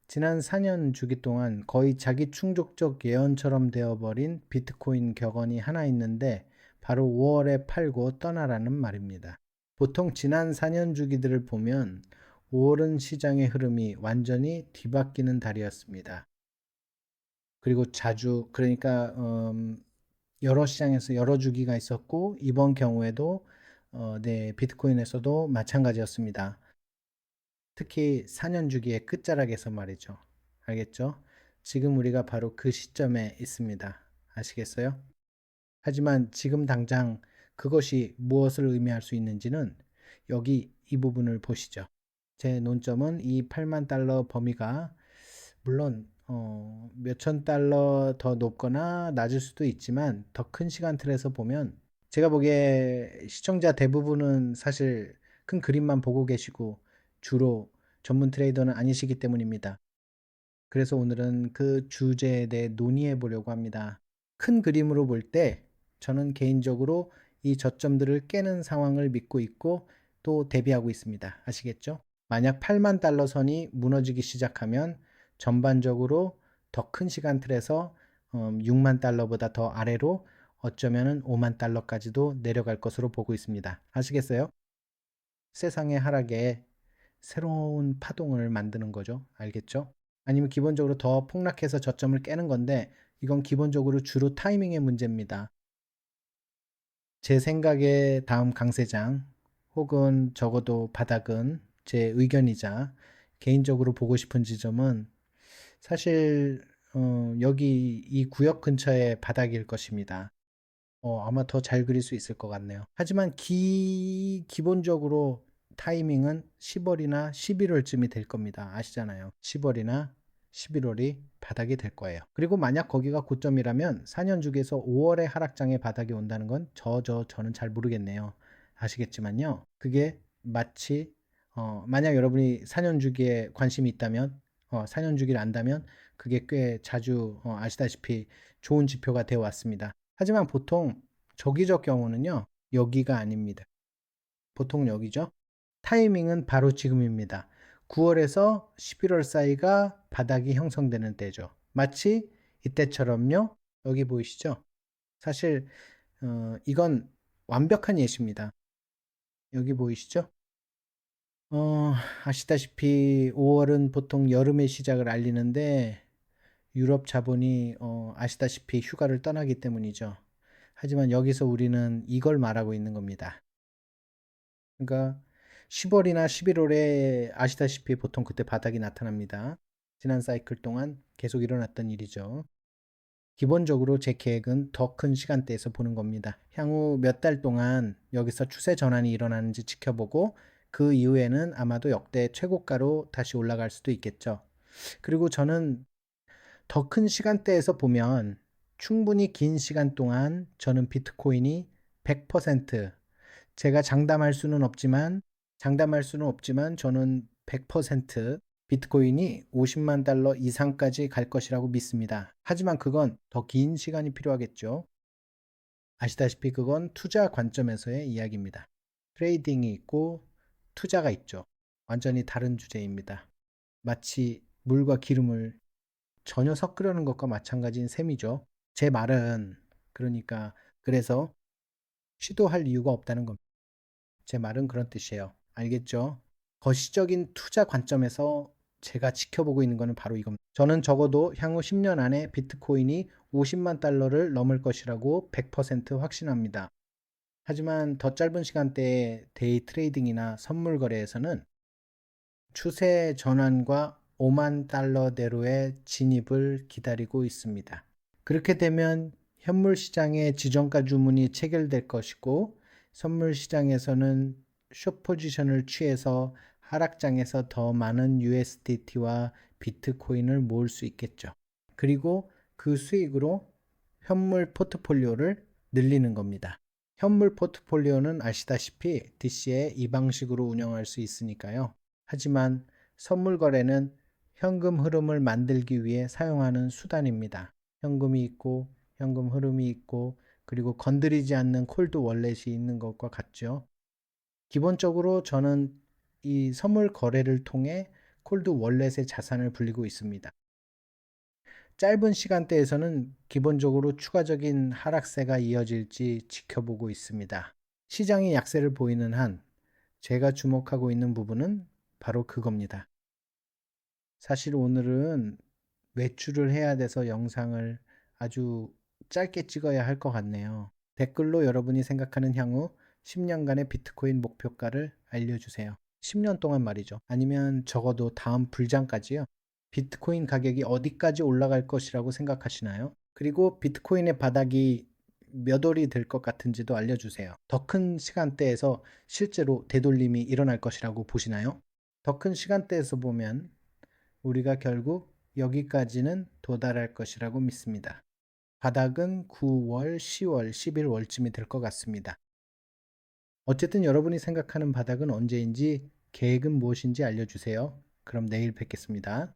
지난 4년 주기 동안 거의 자기 충족적 예언처럼 되어버린 비트코인 격언이 하나 있는데 바로 5월에 팔고 떠나라는 말입니다. 보통 지난 4년 주기들을 보면 5월은 시장의 흐름이 완전히 뒤바뀌는 달이었습니다. 그리고 자주 그러니까 여러 시장에서 여러 주기가 있었고 이번 경우에도 네, 비트코인에서도 마찬가지였습니다. 특히 4년 주기의 끝자락에서 말이죠. 알겠죠? 지금 우리가 바로 그 시점에 있습니다. 아시겠어요? 하지만 지금 당장 그것이 무엇을 의미할 수 있는지는 여기 이 부분을 보시죠. 제 논점은 이 8만 달러 범위가 물론 몇천 달러 더 높거나 낮을 수도 있지만 더 큰 시간 틀에서 보면 제가 보기에 시청자 대부분은 사실 큰 그림만 보고 계시고 주로 전문 트레이더는 아니시기 때문입니다. 그래서 오늘은 그 주제에 대해 논의해 보려고 합니다. 큰 그림으로 볼 때 저는 개인적으로 이 저점들을 깨는 상황을 믿고 있고 또 대비하고 있습니다. 아시겠죠? 만약 8만 달러 선이 무너지기 시작하면 전반적으로 더 큰 시간 틀에서 6만 달러보다 더 아래로 어쩌면 5만 달러까지도 내려갈 것으로 보고 있습니다. 아시겠어요? 세상의 하락에 새로운 파동을 만드는 거죠. 알겠죠? 아니면 기본적으로 더 폭락해서 저점을 깨는 건데 이건 기본적으로 주로 타이밍의 문제입니다. 제 생각에 다음 강세장 혹은 적어도 바닥은 제 의견이자 개인적으로 보고 싶은 지점은 사실 여기 이 구역 근처의 바닥일 것입니다. 아마 더 잘 그릴 수 있을 것 같네요. 하지만 기본적으로 타이밍은 10월이나 11월쯤이 될 겁니다. 아시잖아요. 10월이나 11월이 바닥이 될 거예요. 그리고 만약 거기가 고점이라면 4년 주기에서 5월에 하락장에 바닥이 온다는 건 저는 잘 모르겠네요. 아시겠지만요. 그게 마치 만약 여러분이 4년 주기에 관심이 있다면 4년 주기를 안다면 그게 꽤 자주 아시다시피 좋은 지표가 되어 왔습니다. 하지만 보통 저기적 경우는요, 여기가 아닙니다. 보통 여기죠. 타이밍은 바로 지금입니다. 9월에서 11월 사이가 바닥이 형성되는 때죠. 마치 이때처럼요. 여기 보이시죠? 사실 이건 완벽한 예시입니다. 여기 보이시죠? 어, 아시다시피 5월은 보통 여름의 시작을 알리는데 유럽 자본이 아시다시피 휴가를 떠나기 때문이죠. 하지만 여기서 우리는 이걸 말하고 있는 겁니다. 그러니까 10월이나 11월에 아시다시피 보통 그때 바닥이 나타납니다. 지난 사이클 동안 계속 일어났던 일이죠. 기본적으로 제 계획은 더 큰 시간대에서 보는 겁니다. 향후 몇 달 동안 여기서 추세 전환이 일어나는지 지켜보고 그 이후에는 아마도 역대 최고가로 다시 올라갈 수도 있겠죠. 그리고 저는 더 큰 시간대에서 보면 충분히 긴 시간 동안 저는 비트코인이 100% 제가 장담할 수는 없지만 저는 100% 비트코인이 50만 달러 이상까지 갈 것이라고 믿습니다. 하지만 그건 더 긴 시간이 필요하겠죠. 아시다시피 그건 투자 관점에서의 이야기입니다. 트레이딩이 있고 투자가 있죠. 완전히 다른 주제입니다. 마치 물과 기름을 전혀 섞으려는 것과 마찬가지인 셈이죠. 제 말은 그러니까 그래서 시도할 이유가 없다는 겁니다. 제 말은 그런 뜻이에요. 알겠죠? 거시적인 투자 관점에서 제가 지켜보고 있는 것은 바로 이겁니다. 저는 적어도 향후 10년 안에 비트코인이 50만 달러를 넘을 것이라고 100% 확신합니다. 하지만 더 짧은 시간대의 데이 트레이딩이나 선물 거래에서는 추세 전환과 5만 달러대로의 진입을 기다리고 있습니다. 그렇게 되면 현물 시장의 지정가 주문이 체결될 것이고 선물 시장에서는 숏 포지션을 취해서 하락장에서 더 많은 USDT와 비트코인을 모을 수 있겠죠. 그리고 그 수익으로 현물 포트폴리오를 늘리는 겁니다. 현물 포트폴리오는 아시다시피 DC에 이 방식으로 운영할 수 있으니까요. 하지만 선물 거래는 현금 흐름을 만들기 위해 사용하는 수단입니다. 현금이 있고 현금 흐름이 있고 그리고 건드리지 않는 콜드 월렛이 있는 것과 같죠. 기본적으로 저는 이 선물 거래를 통해 콜드 월렛의 자산을 불리고 있습니다. 짧은 시간대에서는 기본적으로 추가적인 하락세가 이어질지 지켜보고 있습니다. 시장이 약세를 보이는 한 제가 주목하고 있는 부분은 바로 그겁니다. 사실 오늘은 외출을 해야 돼서 영상을 아주 짧게 찍어야 할 것 같네요. 댓글로 여러분이 생각하는 향후 10년간의 비트코인 목표가를 알려주세요. 10년 동안 말이죠. 아니면 적어도 다음 불장까지요. 비트코인 가격이 어디까지 올라갈 것이라고 생각하시나요? 그리고 비트코인의 바닥이 몇 월이 될 것 같은지도 알려주세요. 더 큰 시간대에서 실제로 되돌림이 일어날 것이라고 보시나요? 더 큰 시간대에서 보면 우리가 결국 여기까지는 도달할 것이라고 믿습니다. 바닥은 9월, 10월, 11월쯤이 될 것 같습니다. 어쨌든 여러분이 생각하는 바닥은 언제인지 계획은 무엇인지 알려주세요. 그럼 내일 뵙겠습니다.